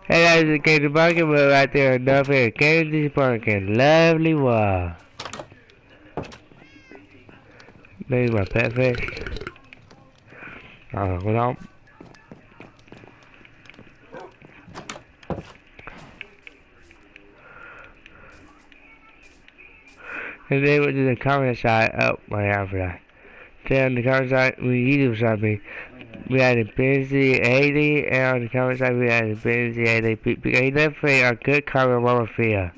Hey guys, it's Candy Pumpkin, we're right there in Norfolk. Candy Pumpkin, lovely wow. Maybe my pet fish. Hold on. And then went to the comment side. Oh, my out for that. Then on the comment side, we YouTube something. We had a busy 80, and on the comment side, we had a busy 80. Because he left for a good comment one for you.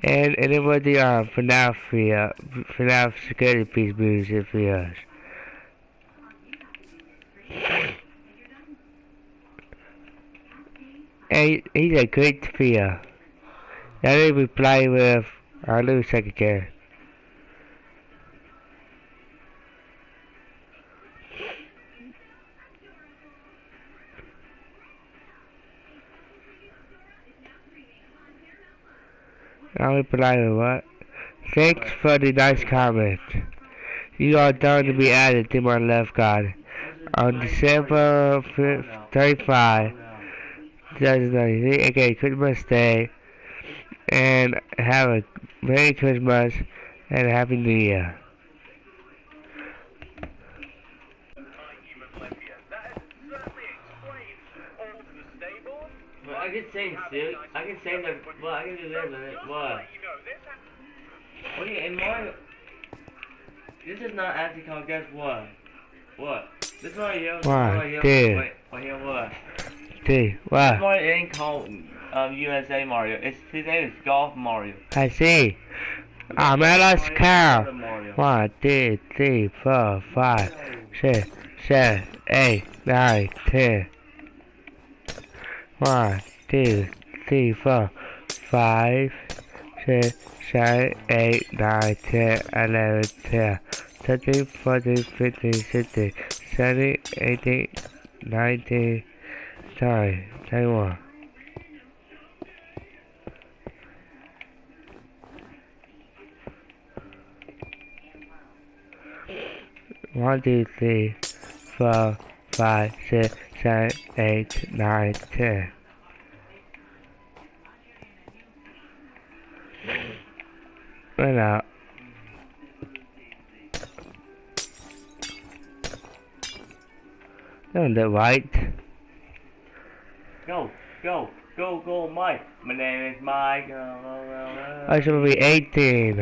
And it was the FNAF security piece music for us. And he's a great fear. I didn't reply with our little secretary. I reply with what? Thanks for the nice comment. You are done to be added to my left guard. On December 35, 2093, aka Christmas Day, and have a Merry Christmas and a Happy New Year. Well, I can say suit. I can say the. Well, I can do this. What? What do you in Mario? This is not actually called. Guess what? What? This Mario. What? Dude. Wait, here what? Dude, what? This Mario ain't called USA Mario. His name is Golf Mario. I see. I'm Alice Cow. 1, 2, 3, 4, 5, 6, 7, 8, 9, 10. 1, 2, 3, 4, 5, 6, 7, 8, 9, 10, 11, 12, 13, 14, 15, 16, 17, 18, 19, 20, 21. 1, 2, 3, 4, 5, 6, 7, 8, 9, 10. Went out. On the right. Go, Mike. My name is Mike. I should be 18.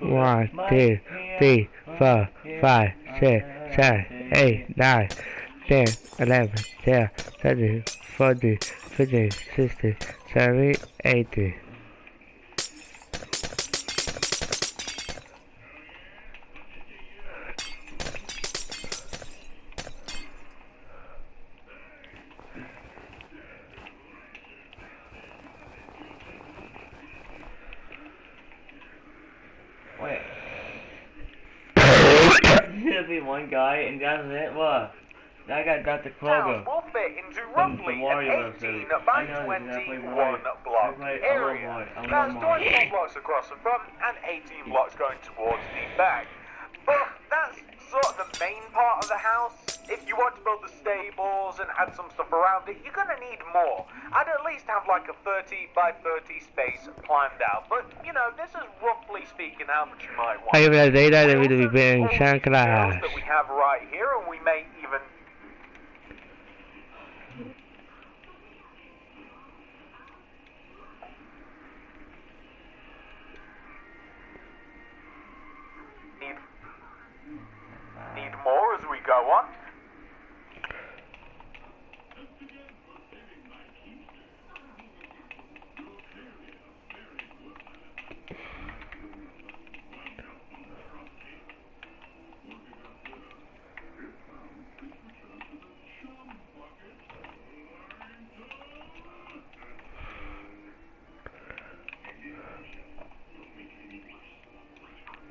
One, 2, 3, 4, 5, 6, 7, 8, 9, 10, 11, 12, 13, 14, 15, 16, 17, 18. Wait. There'll be one guy and that's it. What? I got Dr. Kroger. Will fit into roughly an 18 by 21 block area. That's 21 blocks across the front and 18 blocks going towards the back. But that's sort of the main part of the house. If you want to build the stables and add some stuff around it, you're going to need more. I'd at least have like a 30 by 30 space planned out. But, you know, this is roughly speaking how much you might want. I have a data that will be We being also shank that we have right here, and we may even need more as we go on.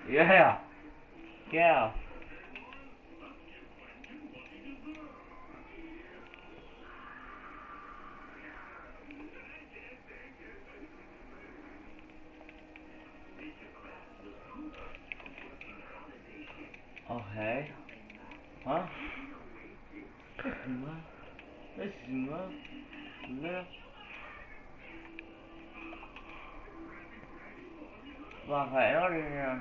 Yeah. Yeah. Oh, hey. Huh? This is left. Và phải nó đi ra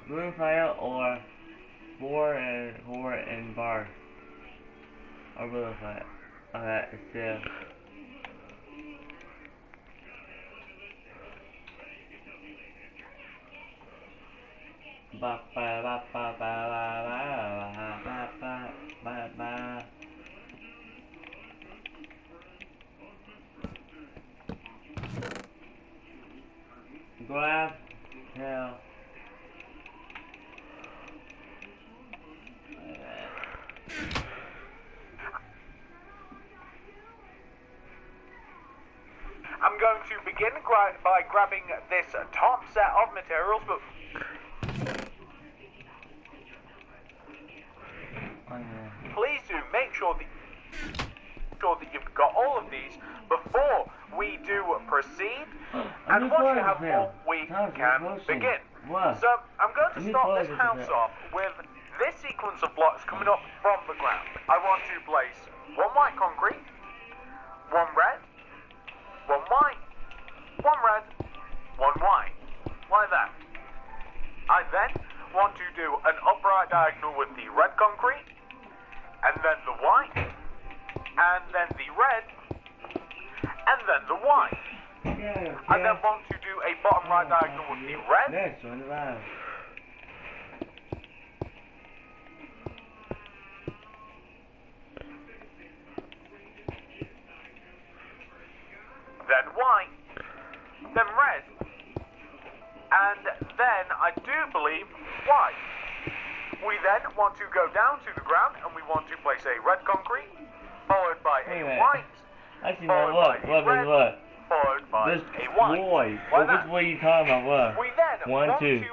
Blue fire or four and bar or blue fire. Okay, still. Ba ba ba ba ba ba ba ba ba. Grab hell. I'm going to begin by grabbing this top set of materials, but please do make sure that you've got all of these before we do proceed. And once you have all, we can begin. So I'm going to start this house off with this sequence of blocks coming up from the ground. I want to place one white concrete, one red, one white, one red, one white, like that. I then want to do an upright diagonal with the red concrete, and then the white, and then the red, and then the white. I then want to do a bottom right diagonal with the red, then white, then red, and then I do believe white. We then want to go down to the ground and we want to place a red concrete, followed by a white, followed by a red, followed by a white. Which way you talking about? What? We then want to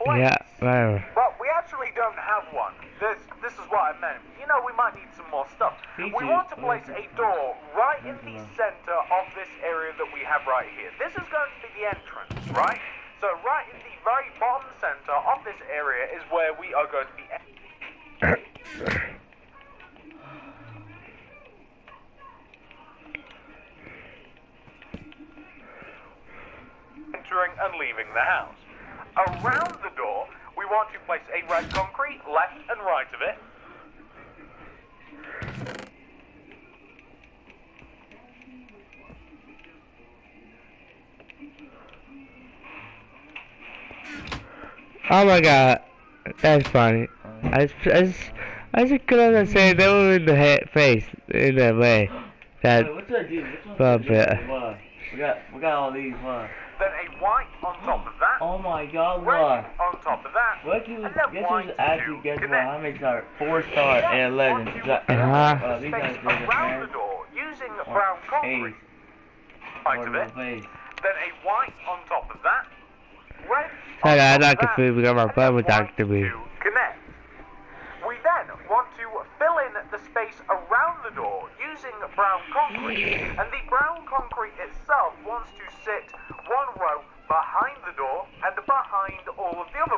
place, Yeah, right. but we actually don't have one. This is what I meant. You know, we might need some more stuff. We want to place a door right in the center of this area that we have right here. This is going to be the entrance, right? So right in the very bottom center of this area is where we are going to be entering and leaving the house. Around the door, we want to place a red concrete left and right of it. Oh my god, that's funny. I just couldn't say they were in the face in that way. That bit. We got all these. Then a white on top of that. Oh my god, Red what? on top of that. What you And then guess white who's actually to guess what? connect. How many stars? 4-star and legend. Want to These space guys did it, around man. the door using brown concrete. Right of it. Then a white on top of that. Red on I'm top not of that. confused because my And phone then was talking to white me. to connect. We then want to fill in the space around the door using brown concrete. And the brown concrete itself wants to sit one row behind the door and behind all of the other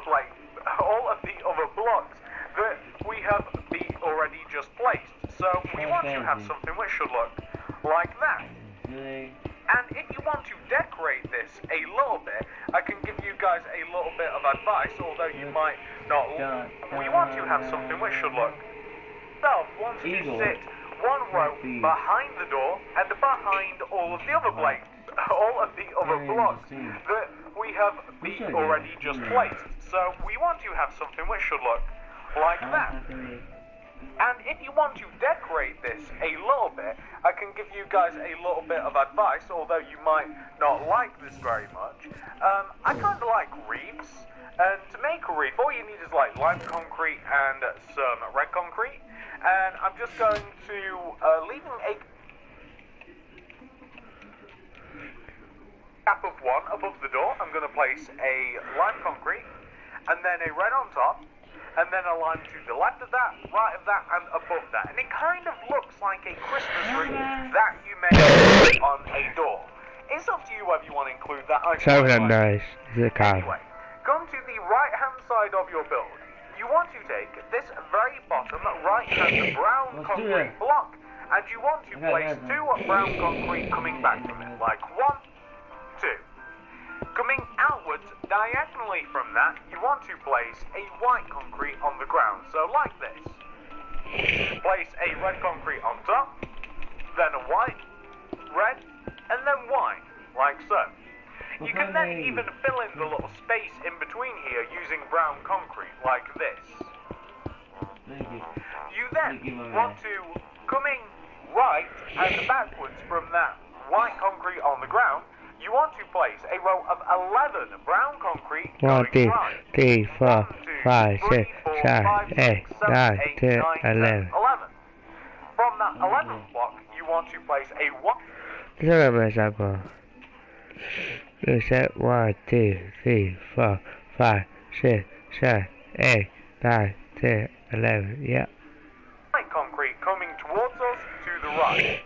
blocks that we have already just placed. So we want to have something which should look like that. And if you want to decorate this a little bit, I can give you guys a little bit of advice, although you might not. We want to have something which should look. Self wants to sit one row behind the door and behind all of the other blocks that we have already just placed. So we want to have something which should look like that. And if you want to decorate this a little bit, I can give you guys a little bit of advice, although you might not like this very much. I kind of like wreaths, and to make a wreath, all you need is like lime concrete and some red concrete. And I'm just going to, leaving a gap of one above the door, I'm going to place a lime concrete, and then a red on top, and then a line to the left of that, right of that, and above that. And it kind of looks like a Christmas tree that you may put on a door. It's up to you whether you want to include that. Something nice. It's a car. Anyway, come to the right-hand side of your build. You want to take this very bottom right-hand brown concrete block, and you want to place 2 brown concrete coming back from it, like 1, 2. Coming outwards diagonally from that, you want to place a white concrete on the ground, so like this. Place a red concrete on top, then a white, red, and then white, like so. You can then even fill in the little space in between here using brown concrete, like this. You then want to, coming right and backwards from that white concrete on the ground, you want to place a row of 11 brown concrete going 1, 2, right. 3, 4, 5, 6, 7, 8, 9, 10, 11. From that 11th block, you want to place a 1. This is a example. You said 1, 2, 3, 4, 5, 6, 7, 8, 9, 10, 11. Yeah. White concrete coming towards us to the right.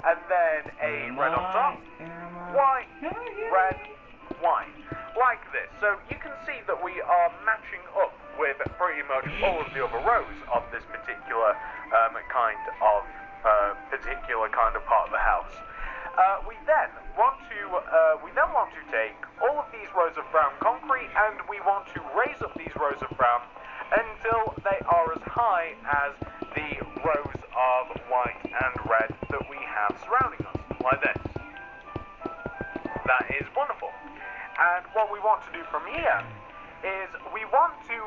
And then a red on top, white, red, white, like this. So you can see that we are matching up with pretty much all of the other rows of this particular kind of part of the house. We then want to take all of these rows of brown concrete, and we want to raise up these rows of brown until they are as high as the rows of white and red that we have surrounding us, like this. That is wonderful. And what we want to do from here is we want to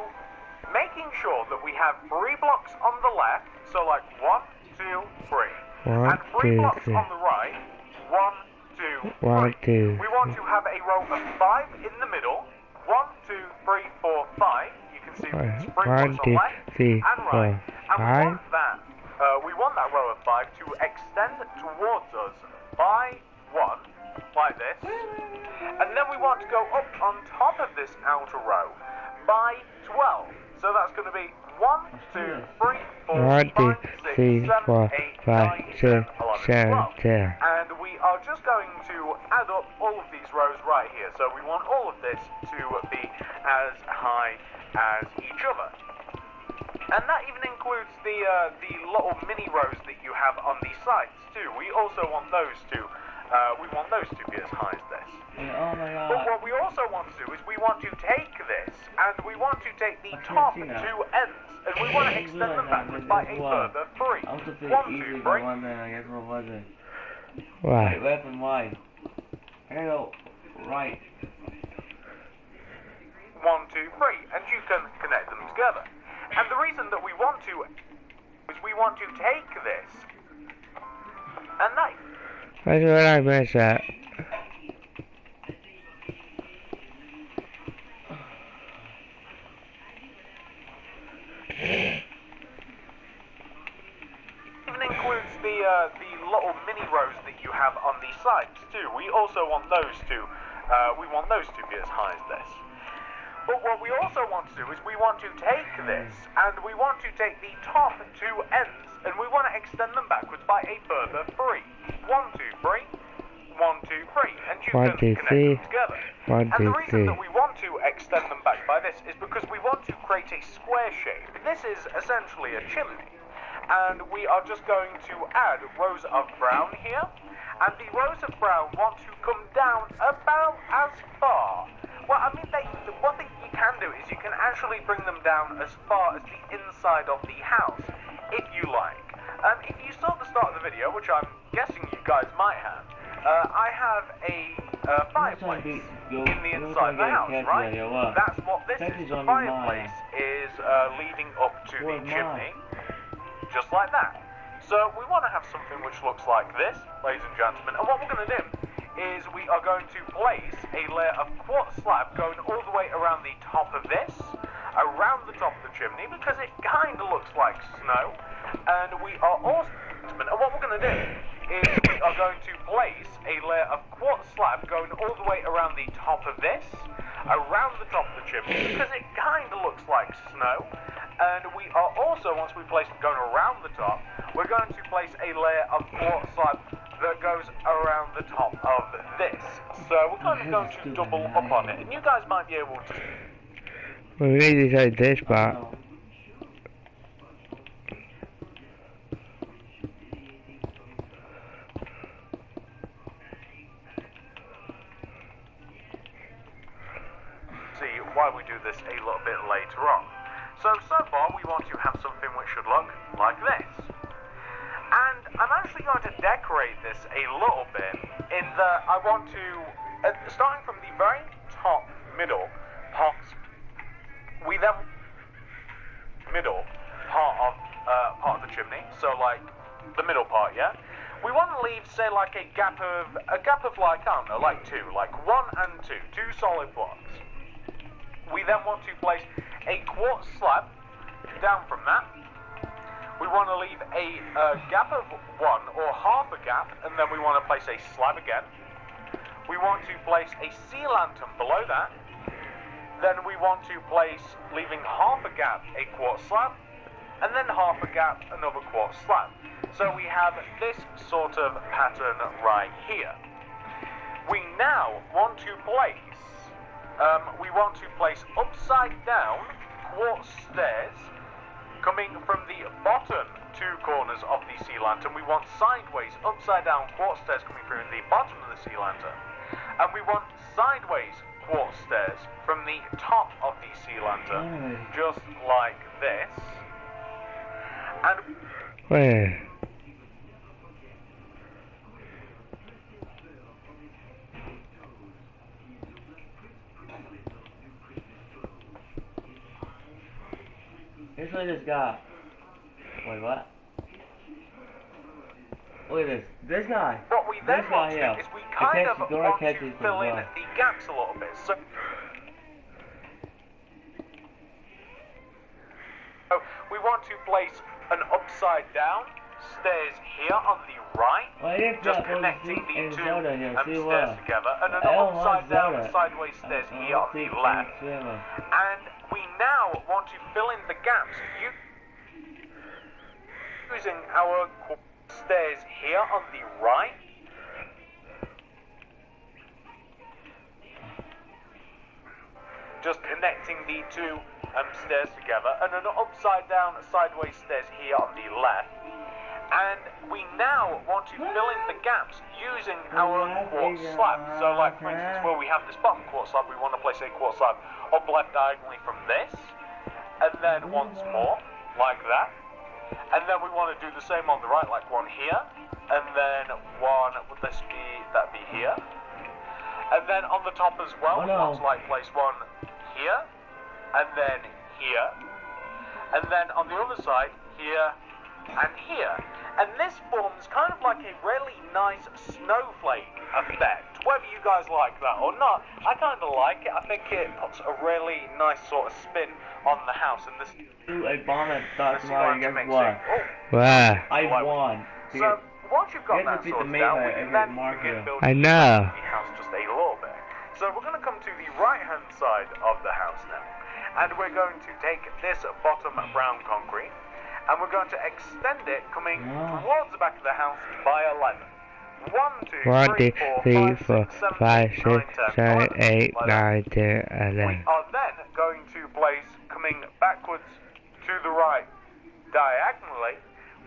making sure that we have 3 blocks on the left, so like 1, 2, 3, and 3 blocks on the right, 1, 2, 3. We want to have a row of 5 in the middle, 1, 2, 3, 4, 5. You can see it's 3 blocks on left and right, and we want that row of 5 to extend towards us by 1, like this, and then we want to go up on top of this outer row by 12. So that's going to be 1, 2, 3, 4, 5, 6, 7, 8, 9, 10, 11, 12. And we are just going to add up all of these rows right here. So we want all of this to be as high as each other. And that even includes the little mini rows that you have on these sides too. We also want those to be as high as this. Oh my God. But what we also want to do is we want to take this and we want to take the top 2 ends and we want to extend them backwards by a further 3. 1, 2, 3. What was it? Right. Left and right. I gotta go right. 1, 2, 3, and you can connect them together. And the reason that we want to is we want to take this and that. That's what I missed that. Even includes the little mini rows that you have on the sides too. We also want those to be as high as this. But what we also want to do is we want to take this and we want to take the top 2 ends and we want to extend them backwards by a further 3. 1, 2, 3. 1, 2, 3, and you can connect them together. And the reason that we want to extend them back by this is because we want to create a square shape. This is essentially a chimney, and we are just going to add rows of brown here, and the rows of brown want to come down about as far. Well, I mean, what you can do is you can actually bring them down as far as the inside of the house, if you like. If you saw the start of the video, which I'm guessing you guys might have, I have a fireplace in the inside of the house, right? That's what this is. The fireplace is leading up to the chimney, just like that. So we want to have something which looks like this, ladies and gentlemen, and what we're going to do is we are going to place a layer of quartz slab going all the way around the top of this, around the top of the chimney, because it kind of looks like snow, and we are also, and what we're going to do is we are going to place a layer of quartz slab going all the way around the top of this, around the top of the chimney, because it kind of looks like snow, we are also, once we place going around the top, we're going to place a layer of quartz slab that goes around the top of this. So we're kind of going to double up on it, and you guys might be able to... Well, we need to decide this part. See why we do this a little bit later on. So far we want to have something which should look like this. And I'm actually going to decorate this a little bit in that I want to, starting from the very top middle part, middle part of the chimney, so like the middle part, yeah? We want to leave, say, like a gap of like, I don't know, like 2, like 1 and 2 solid blocks. We then want to place a quartz slab down from that. We want to leave a gap of 1 or half a gap, and then we want to place a slab again. We want to place a sea lantern below that. Then we want to place, leaving half a gap, a quartz slab, and then half a gap, another quartz slab. So we have this sort of pattern right here. We now want to place upside down quartz stairs coming from the bottom 2 corners of the sea lantern. We want sideways, upside down quartz stairs coming through the bottom of the sea lantern. And we want sideways quartz stairs from the top of the sea lantern, just like this. And where? Here's what this guy. Wait, what? Look at this. This guy. What we then want to do is we kind of want to fill in the gaps a little bit. So we want to place an upside down stairs here on the right, just connecting the 2 stairs together, and an upside down sideways stairs here on the left. And we now want to fill in the gaps using our stairs here on the right. Just connecting the 2 stairs together, and an upside down sideways stairs here on the left. And we now want to fill in the gaps using our quartz slab. So like for instance where we have this bottom quartz slab, we want to place a quartz slab up left diagonally from this, and then once more, like that. And then we want to do the same on the right, like 1 here, and then 1, would this be, that'd be here. And then on the top as well, we want to like place 1 here, and then here. And then on the other side, here, and here. And this forms kind of like a really nice snowflake effect. Whether you guys like that or not, I kind of like it. I think it puts a really nice sort of spin on the house. And this a bonnet thought tomorrow you guys won. Wow. I won. So once you've got that sorted out, we can then begin building I know. the house just a little bit. So we're going to come to the right hand side of the house now. And we're going to take this bottom brown concrete, and we're going to extend it coming towards the back of the house by 11. 1, 2, 3, 4, 5, 6, 7, 8, 9, 10, 11. We are then going to place, coming backwards to the right diagonally,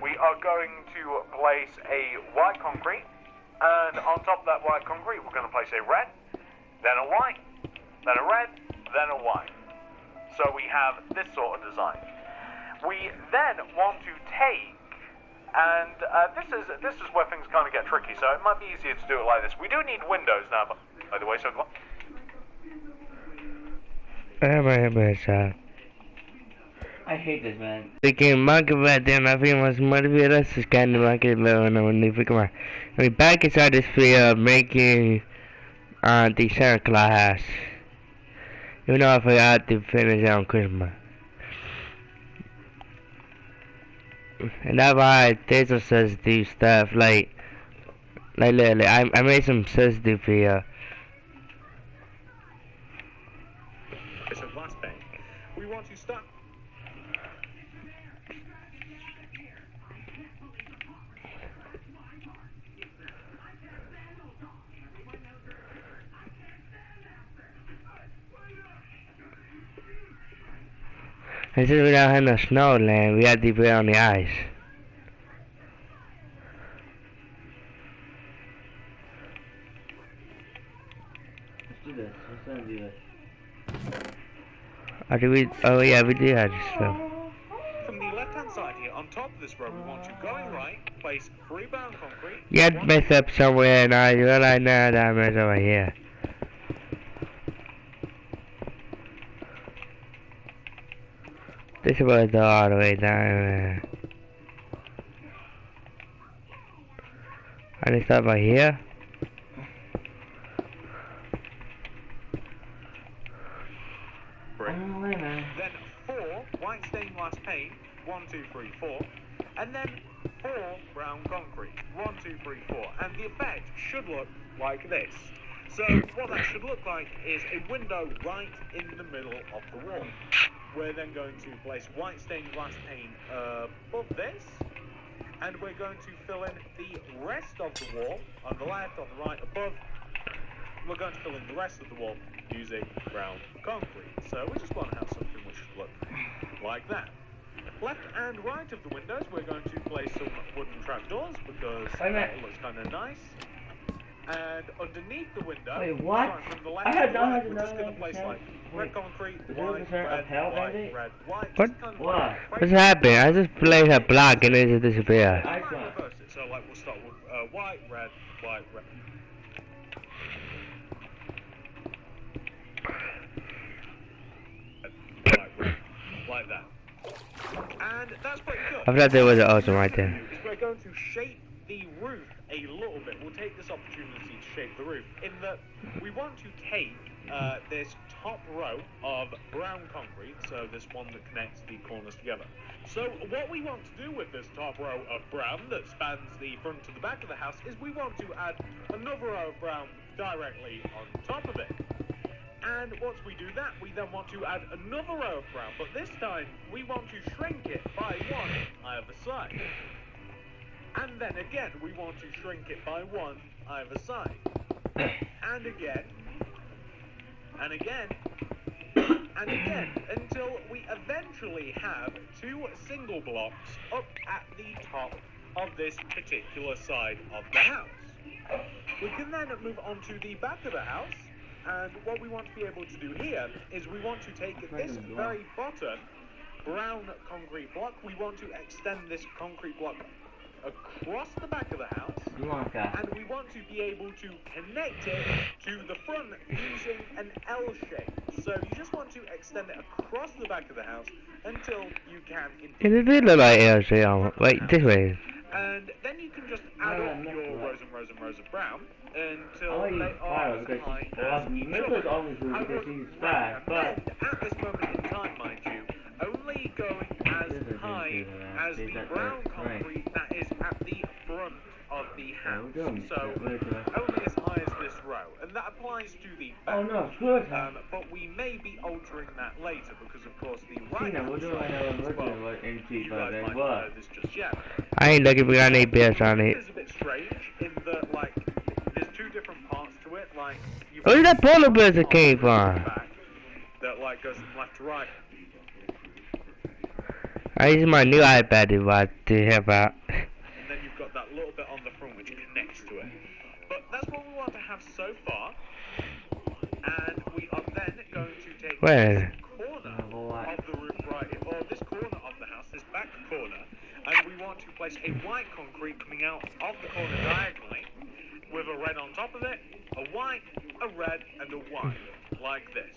we are going to place a white concrete, and on top of that white concrete we're going to place a red, then a white, then a red, then a white. So we have this sort of design. We then want to take, and this is where things kind of get tricky, so it might be easier to do it like this. We do need windows now, by the way, so come on. I hate this, man. Porque más que va a una firma smart video scanning market level no one if come on. I mean back inside this video making the Santa Claus house. You know I forgot to finish it on Christmas. And that's why Taser says do stuff like literally I made some sensitive video. It's a flashbang. We want to start. And since we don't have no snow land, we have to be on the ice. Let's do this. Let's not do this. Or do we? Oh yeah, we do have this stuff. From the left-hand side here, on top of this road, we want to, going right, place 3 brown concrete. You had to mess up somewhere, and I realize now that I messed over here. This was all the way down there. And it's over here. Then 4 white stained glass paint, 1, 2, 3, 4, and then 4 brown concrete, 1, 2, 3, 4, and the effect should look like this. So what that should look like is a window right in the middle of the wall. We're then going to place white stained glass paint above this, and we're going to fill in the rest of the wall on the left, on the right, above. We're going to fill in the rest of the wall using brown concrete. So we just want to have something which should look like that. Left and right of the windows, we're going to place some wooden trapdoors because that looks kind of nice. And underneath the window, wait, what? From the left I had to the right, no we're just going to place like red concrete, white, red, white. What? What? What's happening? I just played a block and it just disappeared. I saw. So like we'll start with white, red, white, red. Like that. And that's pretty good. I thought there was an awesome right there. We're going to shape the roof a little bit. We'll take this opportunity to shape the roof in that we want to take this top row of brown concrete, so this one that connects the corners together. So what we want to do with this top row of brown that spans the front to the back of the house is we want to add another row of brown directly on top of it. And once we do that, we then want to add another row of brown, but this time we want to shrink it by 1 either side. And then again, we want to shrink it by 1 either side. And again, and again, and again, until we eventually have 2 single blocks up at the top of this particular side of the house. We can then move on to the back of the house. And what we want to be able to do here is we want to take this very bottom brown concrete block, we want to extend this concrete block across the back of the house, and we want to be able to connect it to the front using an L shape. So you just want to extend it across the back of the house until you can. It did look like L shape. Wait, this way. And then you can just add on your rows and rows and rows of brown until they are as high as each other. But at this moment in time, mind you, only going as high as the brown concrete that is at the front of the house. So only as high as this row, and that applies to the back. Oh no, good. But we may be altering that later because, of course, the right. We're doing you guys might not know this just yet. I ain't looking for any bits on it. It is a bit strange in that, like, there's 2 different parts to it. Like, where's that polar bear that came from? That like goes from left to right. I use my new iPad device to hear about. And then you've got that little bit on the front which connects to it. But that's what we want to have so far. And we are then going to take this corner of the roof right, or this corner of the house, this back corner, and we want to place a white concrete coming out of the corner diagonally with a red on top of it, a white, a red, and a white, like this.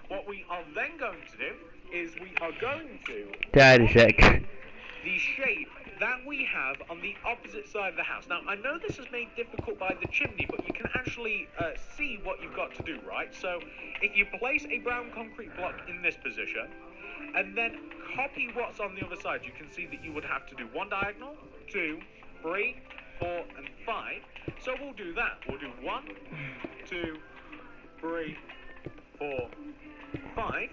What we are then going to do is we are going to the shape that we have on the opposite side of the house. Now, I know this is made difficult by the chimney, but you can actually see what you've got to do, right? So, if you place a brown concrete block in this position, and then copy what's on the other side, you can see that you would have to do 1 diagonal, 2, 3, 4, and 5. So we'll do that. We'll do 1, 2, 3, 4, 5.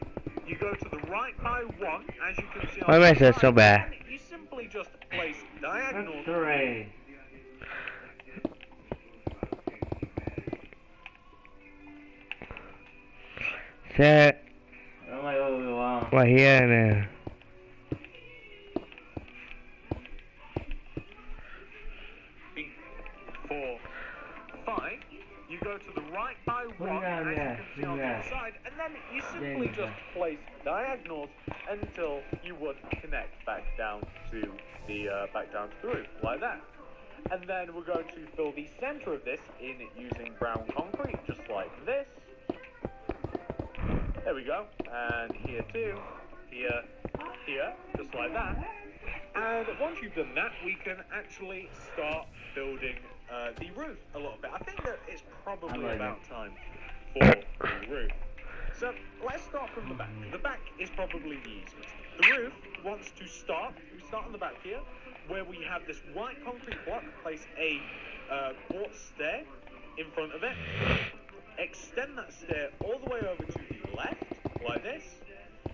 You go to the right by 1, as you can see on why the is that so bad? You simply just place diagonal. Set. Oh my God, wow. What about here and there. 4, 5. You go to the right by 1, as you can see on the inside, and then you simply just place diagonals until you would connect back down to the roof, like that. And then we're going to fill the center of this in using brown concrete, just like this. There we go. And here too. Here, just like that. And once you've done that, we can actually start building the roof a little bit. I think that it's probably about time for the roof. So let's start from the back. The back is probably the easiest. The roof wants to start. We start on the back here, where we have this white concrete block. Place a quartz stair in front of it. Extend that stair all the way over to the left, like this.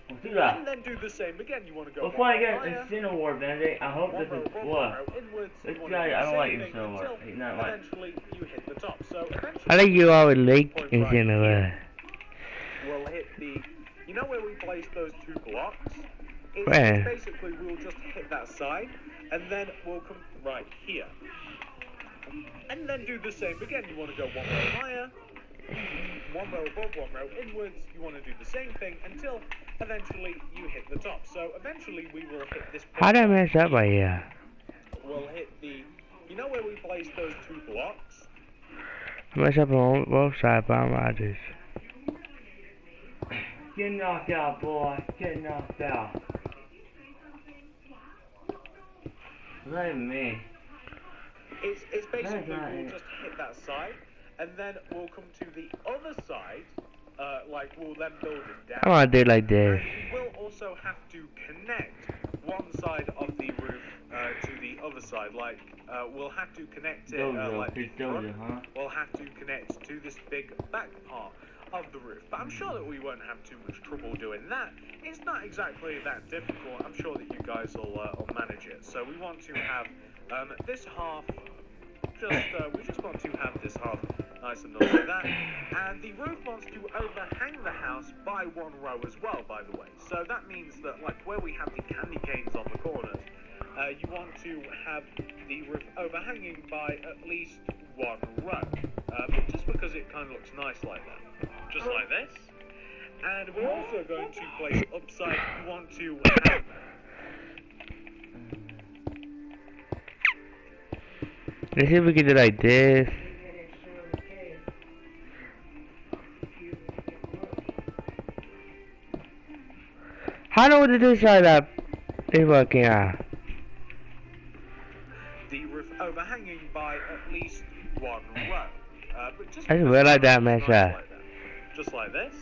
And then do the same again. You want to go. Before I get Incineroar, Benedict, I hope this is what. This guy, I don't like Incineroar. He's not like. Eventually, you hit the top. So I think you always like Incineroar. We'll hit the. You know where we place those 2 blocks? Where? Basically, we'll just hit that side, and then we'll come right here, and then do the same again. You want to go 1 row higher. 1 row above, 1 row inwards. You want to do the same thing until eventually you hit the top. So eventually we will hit this point. How did I mess up right here? We'll hit the, you know where we placed those 2 blocks? I messed up on both sides, but I'm out this. Get knocked out, boy. Get knocked out. Not even me. It's basically we'll just hit that side, and then we'll come to the other side. Like we'll then build it down. I want to do it like this. And we will also have to connect one side of the roof to the other side. Like we'll have to connect it like the front. We'll have to connect to this big back part of the roof. But I'm sure that we won't have too much trouble doing that. It's not exactly that difficult. I'm sure that you guys will manage it. So we want to have this half. We just want to have this half nice and like that. And the roof wants to overhang the house by 1 row as well, by the way. So that means that, like, where we have the candy canes on the corners, you want to have the roof overhanging by at least 1 row. Just because it kind of looks nice like that. Just like this. And we're also going to place upside. We want to have... Let's see if we can do like this. How do we do this side up? It's working out. The roof overhanging by at least 1 row. But just I just realized that mess up. Just like this.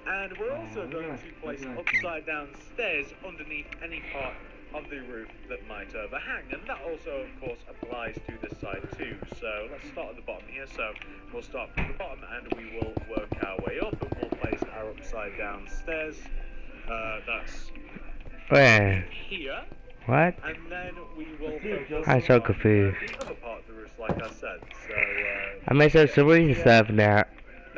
And we're also going to place upside down stairs underneath any part of the roof that might overhang, and that also of course applies to this side too. So let's start at the bottom here. So we'll start from the bottom and we will work our way up, and we'll place our upside down stairs. That's where? Here. What? And then we will focus I'm so on confused. the other part of the roof, like I said. So I messed up some reason stuff now.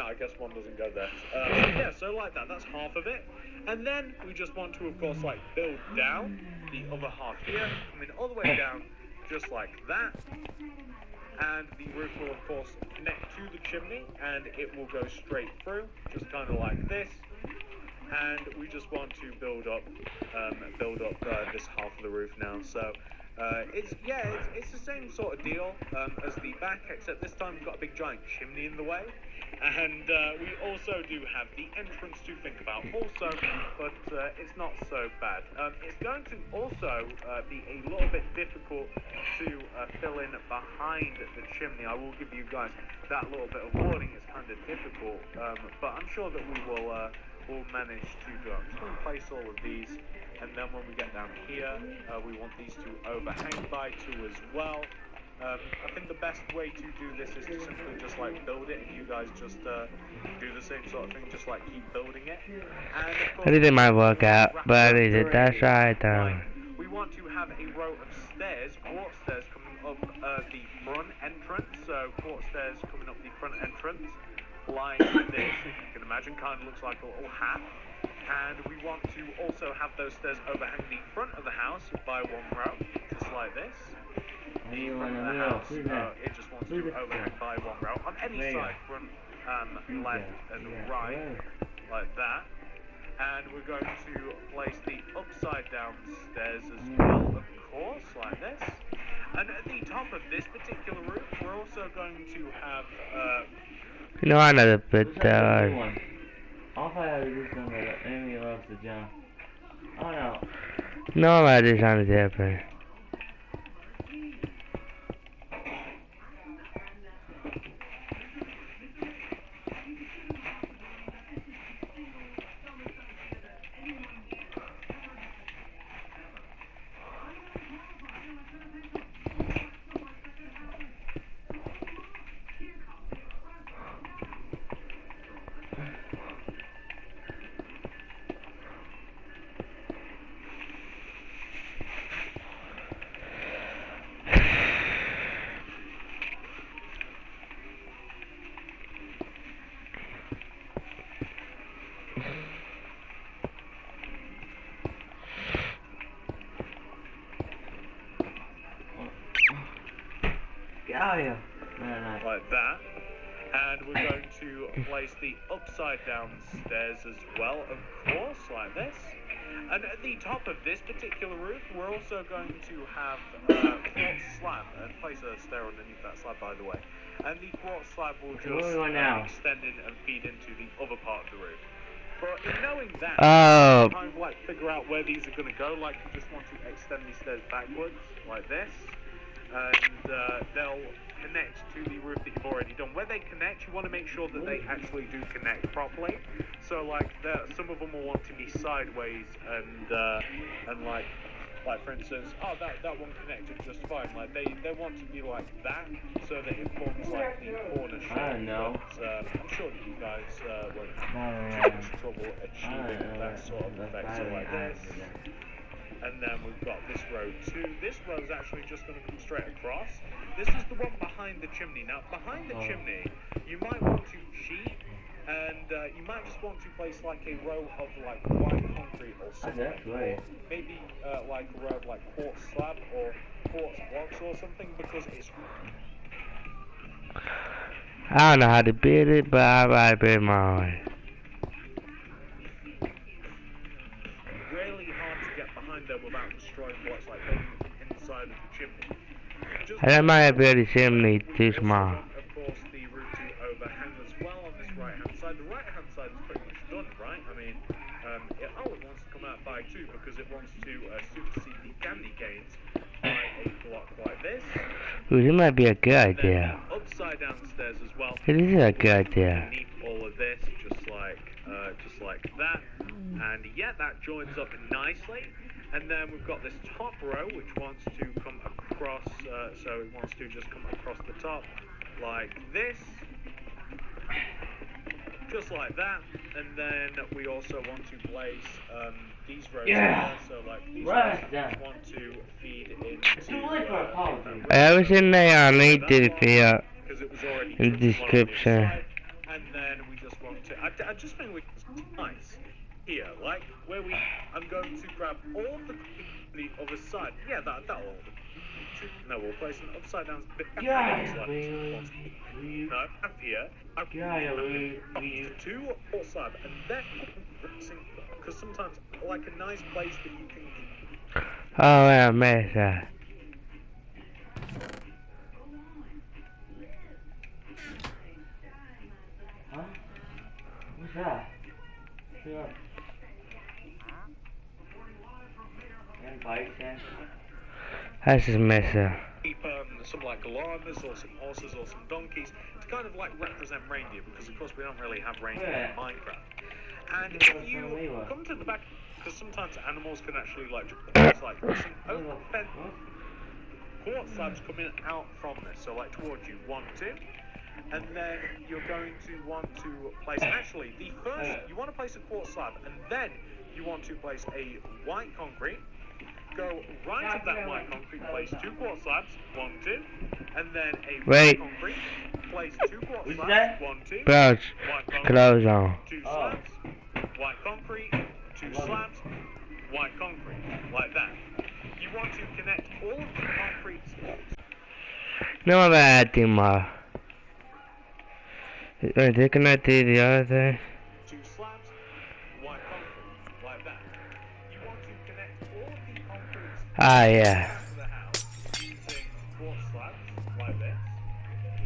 no, I guess one doesn't go there. Yeah, so like that. That's half of it. And then we just want to, of course, like build down the other half here, coming all the way down, just like that. And the roof will, of course, connect to the chimney, and it will go straight through, just kind of like this. And we just want to build up this half of the roof now. So it's the same sort of deal as the back, except this time we've got a big giant chimney in the way. And we also do have the entrance to think about also, but it's not so bad. It's going to also be a little bit difficult to fill in behind the chimney. I will give you guys that little bit of warning. It's kind of difficult, but I'm sure that we will manage to do it. I'm just going to place all of these, and then when we get down here, we want these to overhang by 2 as well. I think the best way to do this is to simply just like build it, and you guys just do the same sort of thing, just like keep building it. And of course, I did my workout, but is it that side down? We want to have a row of stairs, quartz stairs coming up the front entrance. So quartz stairs coming up the front entrance, like this. If you can imagine, kind of looks like a little hat. And we want to also have those stairs overhang the front of the house by one row, just like this. The front of the house, it just wants to overhang by one row on any side, front, left and right, like that. And we're going to place the upside down stairs as well, of course, like this. And at the top of this particular roof, we're also going to have, No, I know the bit All I have is this one that enemy loves to jump. Oh no. No, I just on the airplane. like that. And we're going to place the upside down stairs as well, of course, like this. And at the top of this particular roof, we're also going to have quartz slab, and place a stair underneath that slab, by the way. And the quartz slab will just extend in and feed into the other part of the roof. But in knowing that, kind of like figure out where these are going to go. Like you just want to extend these stairs backwards, like this, and they'll connect to the roof that you've already done. Where they connect, you want to make sure that they actually do connect properly. So like some of them will want to be sideways, and like for instance, oh that one connected just fine. Like they want to be like that, so that it forms like the corner shape. I don't know. But, I'm sure that you guys won't have too much trouble achieving that sort of effect. So like this. And then we've got this row too. This row is actually just going to come straight across. This is the one behind the chimney. Now, behind the chimney, you might want to cheat, and you might just want to place like a row of like white concrete or something. Or maybe like a row of like quartz slab or quartz blocks or something, because it's... I don't know how to build it, but I might build my own. Without destroying what's like inside of the chimney. I might build a chimney too small. Of course, the roof to overhang as well on this right hand side. The right hand side is pretty much done, right? I mean, it wants to come out by 2 because it wants to supersede the candy canes by a block like this. Ooh, this might be a good idea. Upside down stairs as well. It is a good idea. Underneath all of this, just like that, and yeah, that joins up nicely. And then we've got this top row, which wants to come across, so it wants to just come across the top, like this, just like that. And then we also want to place these rows here, so like these rows want to feed into... I was in there, I'll link to the video in the description. And then we just want to, I just think it's nice. Here, like where I'm going to grab all the other side. Yeah, that'll. No, we'll place an upside down bit. No, up here. Two or side, and then because sometimes like a nice place that you can. Oh, yeah, mess that. Huh? What's that? Yeah. That's just mess up. Keep some like llamas or some horses or some donkeys to kind of like represent reindeer, because of course we don't really have reindeer in Minecraft. And if you come to the back, because sometimes animals can actually like just like some open quartz slabs coming out from this, so like towards you, 1, 2. And then you're going to want to place, actually the first, you want to place a quartz slab, and then you want to place a white concrete. Go right of that white concrete, place 2 quartz slabs, 1, 2, and then a white concrete, place 2 quartz slabs, 1, 2, Bro, white concrete, clothes on. 2 slabs, white concrete, slabs, white concrete, like that. You want to connect all of the concrete blocks. No bad, Timar. Are they connected to the other thing? Two slabs, white concrete, like that. You want to connect all of the concrete Ah, yeah. to the house using quartz slabs, like this.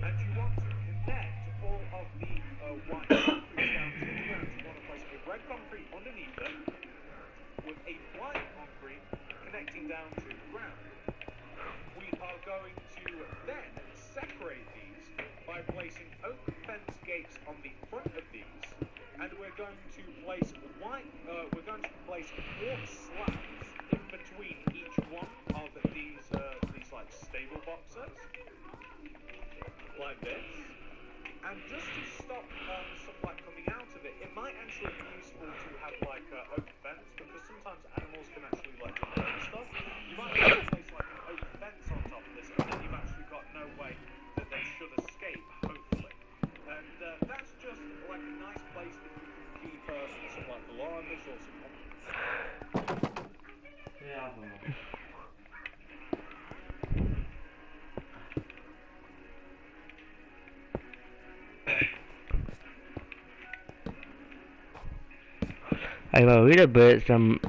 And you want to connect all of the white concrete down to the ground. You want to place a red concrete underneath it with a white concrete connecting down to the ground. We are going to then separate these by placing oak fence gates on the front of these, and we're going to place quartz slabs in between each one of these like stable boxes, like this. And just to stop stuff like coming out of it, it might actually be useful to have like oak fence, because sometimes animals can actually like burn stuff. You might want to place like an oak fence on top of this, and then you've actually got no way that they should escape, hopefully. And that's just like a nice place that you can keep some like llamas or some. Yeah, I will read a bit some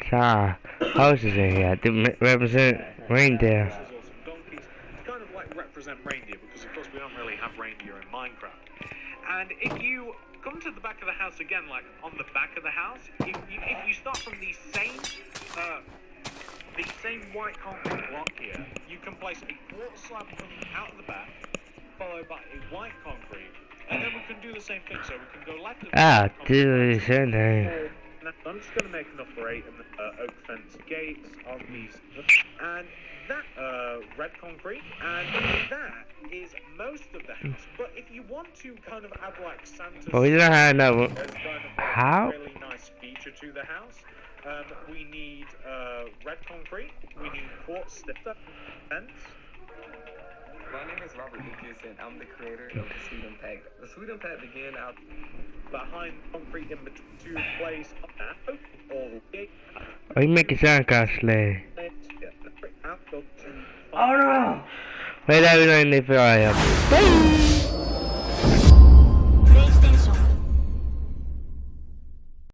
houses in here to represent reindeer. Horses or some donkeys to kind of like represent reindeer, because of course we don't really have reindeer in Minecraft. And if you come to the back of the house again, like on the back of the house, if you start from the same white concrete block here, you can place a quartz slab coming out of the back, followed by a white concrete, and then we can do the same thing. So we can go left of the I'm just going to make enough for 8 oak fence gates on these, and that red concrete, and that is most of the house. But if you want to kind of add like Santa's, But we don't have no. there's kind of How? a really nice feature to the house. We need red concrete, we need quartz fence. My name is Robert Lucas, and I'm the creator of the Sweet Impact. The Sweet Impact began out behind concrete in between to place Are you making sound costly? Oh no! Wait, I was only for I am.